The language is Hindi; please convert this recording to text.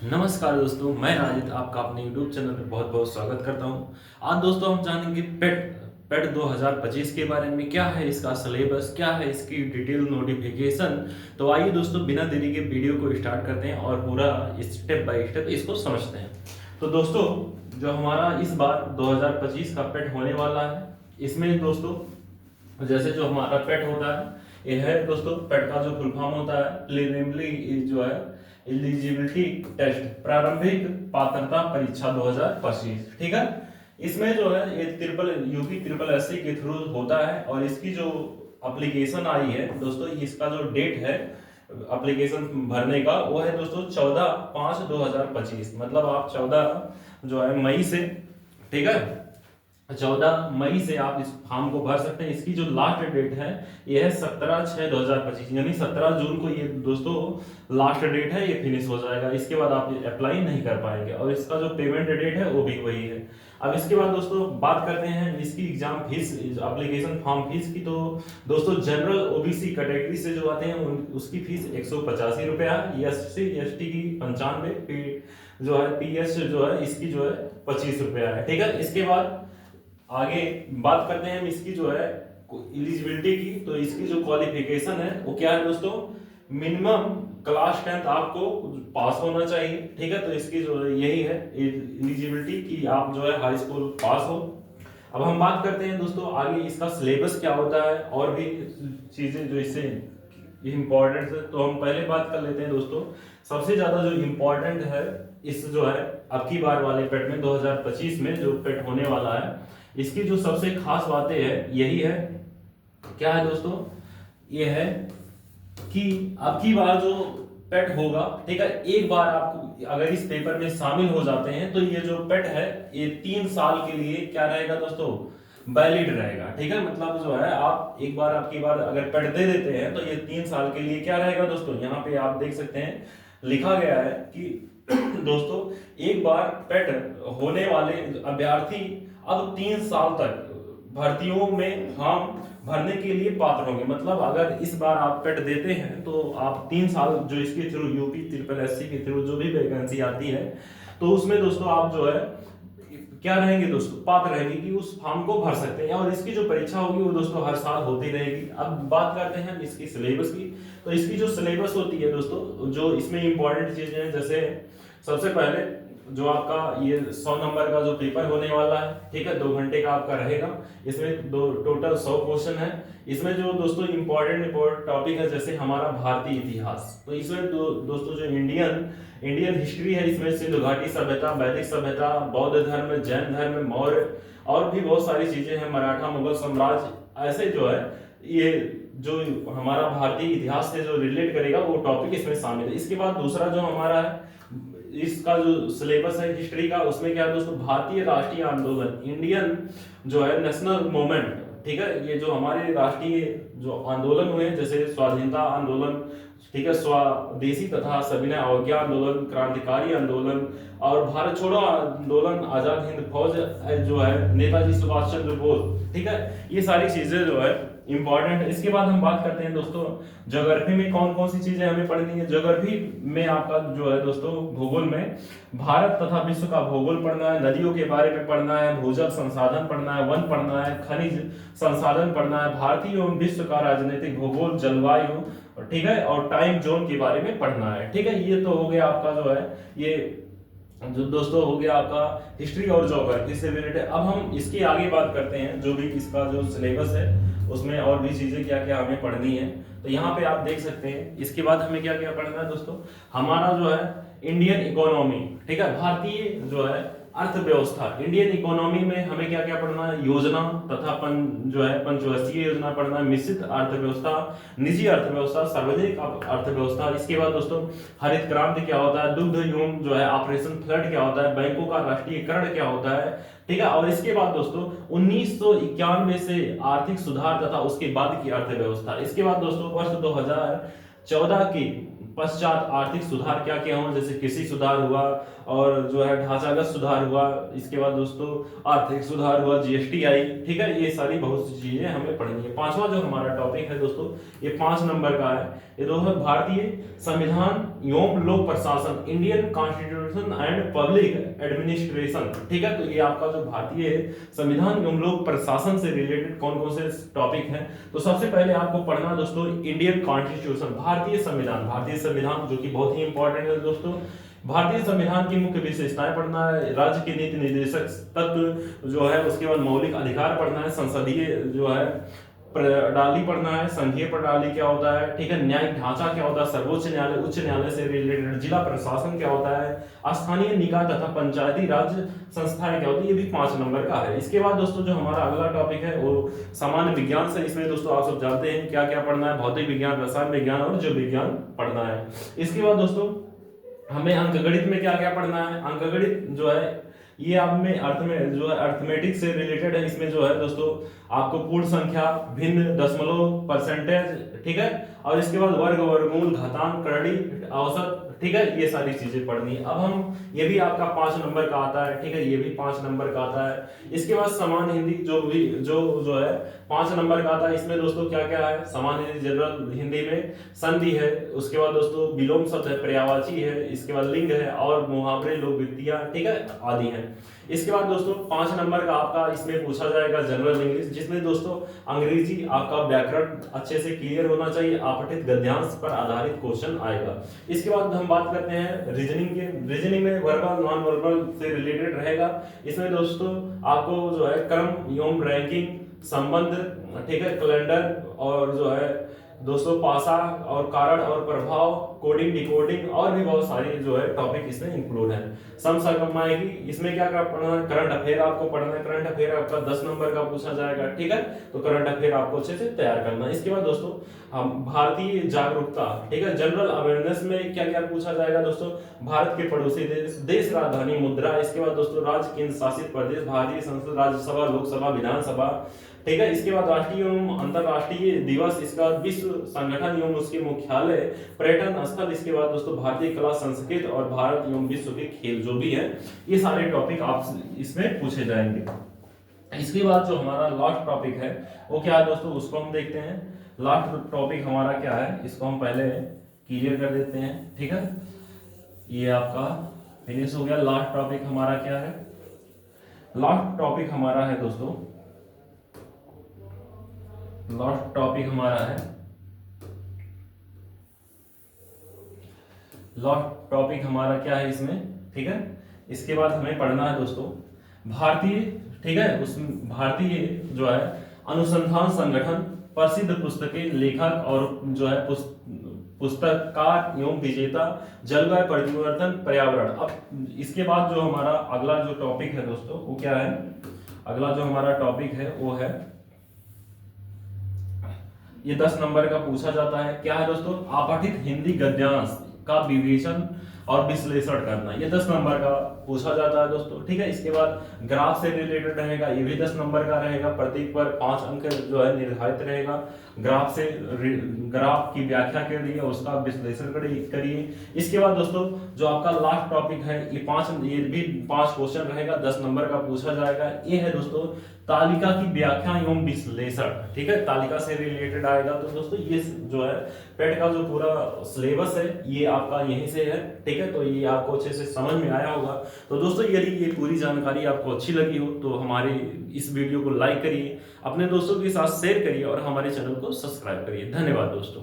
नमस्कार दोस्तों, मैं राजित आपका अपने YouTube चैनल पे बहुत बहुत स्वागत करता हूं। आज दोस्तों हम जानेंगे पेट पेट 2025 के बारे में। क्या है इसका सिलेबस, क्या है इसकी डिटेल नोटिफिकेशन। तो आइए दोस्तों, बिना देरी के वीडियो को स्टार्ट करते हैं और पूरा स्टेप बाय स्टेप इसको समझते हैं। तो दोस्तों, जो हमारा इस बार 2025 का पेट होने वाला है, इसमें दोस्तों जैसे जो हमारा पेट होता है, यह है दोस्तों, पेट का जो फुल फॉर्म होता है प्रीलिमिनरी जो है एलिजिबिलिटी टेस्ट, प्रारंभिक पात्रता परीक्षा 2025। ठीक है, इसमें जो है ये ट्रिपल यूपी ट्रिपल एससी के थ्रू होता है और इसकी जो एप्लीकेशन आई है दोस्तों, इसका जो डेट है एप्लीकेशन भरने का वो है दोस्तों 14/5/2025। मतलब आप 14 जो है मई से, ठीक है, 14 मई से आप इस फॉर्म को भर सकते हैं। इसकी जो लास्ट डेट है ये है 17/6/2025, यानी 17 जून को ये दोस्तों लास्ट डेट है, ये फिनिश हो जाएगा। इसके बाद आप अप्लाई नहीं कर पाएंगे और इसका जो पेमेंट डेट है वो भी वही है। अब इसके बाद दोस्तों बात करते हैं इसकी exam fees, application form fees की। तो दोस्तों जनरल ओबीसी कैटेगरी से जो आते हैं उसकी फीस 185 रुपया है, एससी एसटी की 95, जो है पीएस जो है इसकी जो है 25 रुपया है। ठीक है, इसके बाद आगे बात करते हैं हम इसकी जो है एलिजिबिलिटी की। तो इसकी जो क्वालिफिकेशन है वो क्या है दोस्तों, मिनिमम क्लास 10 आपको पास होना चाहिए। ठीक है, तो इसकी जो यही है एलिजिबिलिटी कि आप जो है हाई स्कूल पास हो। अब हम बात करते हैं दोस्तों आगे इसका सिलेबस क्या होता है और भी चीजें जो इससे इम्पोर्टेंट है। तो हम पहले बात कर लेते हैं दोस्तों, सबसे ज्यादा जो इम्पोर्टेंट है इस जो है अब की बार वाले पेट में 2025 में जो पेट होने वाला है, इसकी जो सबसे खास बातें है यही है। क्या है दोस्तों, ये है कि अब की बार जो पेट होगा, ठीक है, एक बार आपको अगर इस पेपर में शामिल हो जाते हैं तो ये जो पेट है ये 3 साल के लिए क्या रहेगा दोस्तों, वैलिड रहेगा। ठीक है, मतलब जो है आप एक बार आपकी बार अगर पेट दे देते हैं तो ये 3 साल के लिए क्या रहेगा दोस्तों, यहाँ पे आप देख सकते हैं लिखा गया है कि दोस्तों एक बार पेट होने वाले अभ्यर्थी अब 3 साल तक भर्तियों में फॉर्म भरने के लिए पात्र होंगे। मतलब अगर इस बार आप पेट देते हैं तो आप 3 साल जो इसके थ्रू यूपी ट्रिपल एससी के थ्रू जो भी वैकेंसी आती है तो उसमें दोस्तों आप जो है क्या रहेंगे दोस्तों, पात्र रहेंगे कि उस फॉर्म को भर सकते हैं। और इसकी जो परीक्षा होगी वो दोस्तों हर साल होती रहेगी। अब बात करते हैं इसकी सिलेबस की। तो इसकी जो सिलेबस होती है दोस्तों, जो इसमें इंपॉर्टेंट चीजें हैं, जैसे सबसे पहले जो आपका ये 100 नंबर का जो पेपर होने वाला है, ठीक है, 2 घंटे का आपका रहेगा। इसमें टोटल 100 क्वेश्चन है। इसमें जो दोस्तों इंपॉर्टेंट टॉपिक है जैसे हमारा भारतीय इतिहास, तो इसमें दोस्तों जो इंडियन हिस्ट्री है, इसमें सिंधु घाटी सभ्यता, वैदिक सभ्यता, बौद्ध धर्म, जैन धर्म, मौर्य और भी बहुत सारी चीजें हैं, मराठा मुगल साम्राज्य, ऐसे जो है ये जो हमारा भारतीय इतिहास से जो रिलेट करेगा वो टॉपिक इसमें शामिल है। इसके बाद दूसरा जो हमारा है इसका जो सिलेबस है हिस्ट्री का, उसमें क्या है दोस्तों, भारतीय राष्ट्रीय आंदोलन, इंडियन जो है नेशनल मूवमेंट, ठीक है, ये जो हमारे राष्ट्रीय जो आंदोलन हुए जैसे स्वाधीनता आंदोलन, ठीक है, स्वदेशी तथा सविनय अवज्ञा आंदोलन, क्रांतिकारी आंदोलन और भारत छोड़ो आंदोलन, आजाद हिंद फौज जो है, नेताजी सुभाष चंद्र बोस, ठीक है, ये सारी चीजें जो है इंपॉर्टेंट है। इसके बाद हम बात करते हैं दोस्तों ज्योग्राफी में कौन कौन सी चीजें हमें पढ़नी है। ज्योग्राफी में आपका जो है दोस्तों भूगोल में भारत तथा विश्व का भूगोल पढ़ना है, नदियों के बारे में पढ़ना है, भूजल संसाधन पढ़ना है, वन पढ़ना है, खनिज संसाधन पढ़ना है, भारतीय एवं विश्व का राजनीतिक भूगोल, जलवायु, ठीक है, और टाइम जोन के बारे में पढ़ना है। ठीक है, ये तो हो गया आपका जो है ये जो दोस्तों हो गया आपका हिस्ट्री और ज्योग्राफी से रिलेटेड। अब हम इसकी आगे बात करते हैं, जो भी इसका जो सिलेबस है उसमें और भी चीजें क्या क्या हमें पढ़नी है। तो यहाँ पे आप देख सकते हैं इसके बाद हमें क्या क्या पढ़ना है दोस्तों, हमारा जो है इंडियन इकोनॉमी, ठीक है, भारतीय जो है अर्थव्यवस्था, इंडियन इकोनॉमी में हमें क्या क्या पढ़ना है, योजना तथा जो है पंचवर्षीय योजना पढ़ना है, मिश्रित अर्थव्यवस्था, निजी अर्थव्यवस्था, सार्वजनिक अर्थव्यवस्था। इसके बाद दोस्तों हरित क्रांति क्या होता है, दुग्ध एवं जो है ऑपरेशन फ्लड क्या होता है, बैंकों का राष्ट्रीयकरण क्या होता है, ठीक है। और इसके बाद दोस्तों 1991 से आर्थिक सुधार तथा उसके बाद की अर्थव्यवस्था। इसके बाद दोस्तों वर्ष 2014 की पश्चात आर्थिक सुधार क्या क्या हुआ, जैसे कृषि सुधार हुआ और जो है ढांचागत सुधार हुआ, इसके बाद दोस्तों आर्थिक सुधार हुआ, जीएसटी आई, ठीक है। ये सारी बहुत सी चीजें हमें पढ़नी है। पांचवा जो हमारा टॉपिक है दोस्तों, ये 5 नंबर का है, ये दोस्तों भारतीय संविधान एवं लोक प्रशासन, Indian constitution and public administration, ठीक है। तो ये आपका जो भारतीय संविधान एवं लोक प्रशासन से रिलेटेड कौन कौन से टॉपिक हैं, तो सबसे पहले आपको पढ़ना दोस्तों इंडियन कॉन्स्टिट्यूशन, भारतीय संविधान। भारतीय संविधान जो कि बहुत ही इंपॉर्टेंट है दोस्तों। भारतीय संविधान की मुख्य विशेषताएं पढ़ना है, राज्य के नीति निर्देशक तत्व जो है, उसके बाद मौलिक अधिकार पढ़ना है, संसदीय जो है प्रणाली पढ़ना है, संघीय प्रणाली क्या होता है, ठीक है, न्यायिक ढांचा क्या होता है, सर्वोच्च न्यायालय उच्च न्यायालय से रिलेटेड, जिला प्रशासन क्या होता है, स्थानीय निकाय तथा पंचायती राज संस्थाएं क्या होती है, ये भी 5 नंबर का है। इसके बाद दोस्तों जो हमारा अगला टॉपिक है वो सामान्य विज्ञान से, इसमें दोस्तों आप सब जानते हैं क्या क्या पढ़ना है, भौतिक विज्ञान, रसायन विज्ञान और जीव विज्ञान पढ़ना है। इसके बाद दोस्तों हमें अंकगणित में क्या क्या पढ़ना है, अंकगणित जो है ये आप में अर्थ में जो है अर्थमेटिक से रिलेटेड है। इसमें जो है दोस्तों आपको पूर्ण संख्या, भिन्न, दशमलव, परसेंटेज, ठीक है, और इसके बाद वर्ग, वर्गमूल, घातांक, करड़ी, औसत, ठीक है, ये सारी चीजें पढ़नी है। अब हम ये भी आपका 5 नंबर का आता है, ठीक है, ये भी 5 नंबर का आता है। इसके बाद समान हिंदी जो भी जो है 5 नंबर का आता है। इसमें दोस्तों क्या क्या है, समान हिंदी जनरल हिंदी में संधि है, उसके बाद दोस्तों विलोम शब्द है, पर्यायवाची है, इसके बाद लिंग है और मुहावरे, लोकवृत्तियां, ठीक है, आदि है। इसके बाद दोस्तों 5 नंबर का आपका इसमें पूछा जाएगा जनरल इंग्लिश, जिसमें दोस्तों अंग्रेजी आपका व्याकरण अच्छे से क्लियर होना चाहिए, अपठित गद्यांश पर आधारित क्वेश्चन आएगा। इसके बाद हम बात करते हैं रीजनिंग के। रीजनिंग में वर्बल नॉन वर्बल से रिलेटेड रहेगा। इसमें दोस्तों आपको जो है क्रम एवं रैंकिंग, संबंध, ठीक है, कैलेंडर और जो है दोस्तों पासा और कारण और प्रभाव, कोडिंग, डिकोडिंग और भी बहुत सारी जो है टॉपिक इसमें इंक्लूड है। समसामयिकी, इसमें क्या क्या पढ़ना है, करंट अफेयर आपको पढ़ना है। करंट अफेयर आपका 10 नंबर का पूछा जाएगा, ठीक है, तो करंट अफेयर आपको अच्छे से तैयार करना है। इसके बाद दोस्तों हम भारतीय जागरूकता, ठीक है, जनरल अवेयरनेस में क्या क्या पूछा जाएगा दोस्तों, भारत के पड़ोसी देश, देश राजधानी, मुद्रा, इसके बाद दोस्तों राज्य केंद्र शासित प्रदेश, भारतीय संसद, राज्यसभा, लोकसभा, विधानसभा, ठीक है। इसके बाद राष्ट्रीय एवं अंतरराष्ट्रीय दिवस, इसके बाद विश्व संगठन एवं उसके मुख्यालय, पर्यटन स्थल, इसके बाद दोस्तों भारतीय कला संस्कृति और भारत एवं विश्व के खेल जो भी है, ये सारे टॉपिक आप इसमें पूछे जाएंगे। इसके बाद जो हमारा लास्ट टॉपिक है वो क्या है दोस्तों, उसको हम देखते हैं। लास्ट टॉपिक हमारा क्या है, इसको हम पहले क्लियर कर देते हैं, ठीक है। ये आपका फिनिश हो गया। लास्ट टॉपिक हमारा क्या है, लास्ट टॉपिक हमारा है दोस्तों, लास्ट टॉपिक हमारा है, लास्ट टॉपिक हमारा क्या है इसमें, ठीक है। इसके बाद हमें पढ़ना है दोस्तों भारतीय, ठीक है, उस भारतीय जो है अनुसंधान संगठन, प्रसिद्ध पुस्तकें, लेखक और जो है पुस्तककार एवं विजेता, जलवायु परिवर्तन, पर्यावरण। अब इसके बाद जो हमारा अगला जो टॉपिक है दोस्तों वो क्या है, अगला जो हमारा टॉपिक है वो है, ये 10 नंबर का पूछा जाता है। क्या है दोस्तों, अपठित हिंदी गद्यांश का विवेचन और विश्लेषण करना, ये 10 नंबर का पूछा जाता है दोस्तों, ठीक है। इसके बाद ग्राफ से रिलेटेड रहेगा, ये भी 10 नंबर का रहेगा, प्रत्येक पर 5 अंक जो है निर्धारित रहेगा। ग्राफ से ग्राफ की व्याख्या करिए, उसका विश्लेषण करिए। इसके बाद दोस्तों जो आपका लास्ट टॉपिक है, ये भी 5 क्वेश्चन रहेगा, 10 नंबर का पूछा जाएगा। ये है दोस्तों तालिका की व्याख्या एवं विश्लेषण, ठीक है, तालिका से रिलेटेड आएगा। तो दोस्तों ये जो है पेट का जो पूरा सिलेबस है ये आपका यहीं से है, ठीक है। तो ये आपको अच्छे से समझ में आया होगा। तो दोस्तों यदि ये पूरी जानकारी आपको अच्छी लगी हो तो हमारे इस वीडियो को लाइक करिए, अपने दोस्तों के साथ शेयर करिए और हमारे चैनल को सब्सक्राइब करिए। धन्यवाद दोस्तों।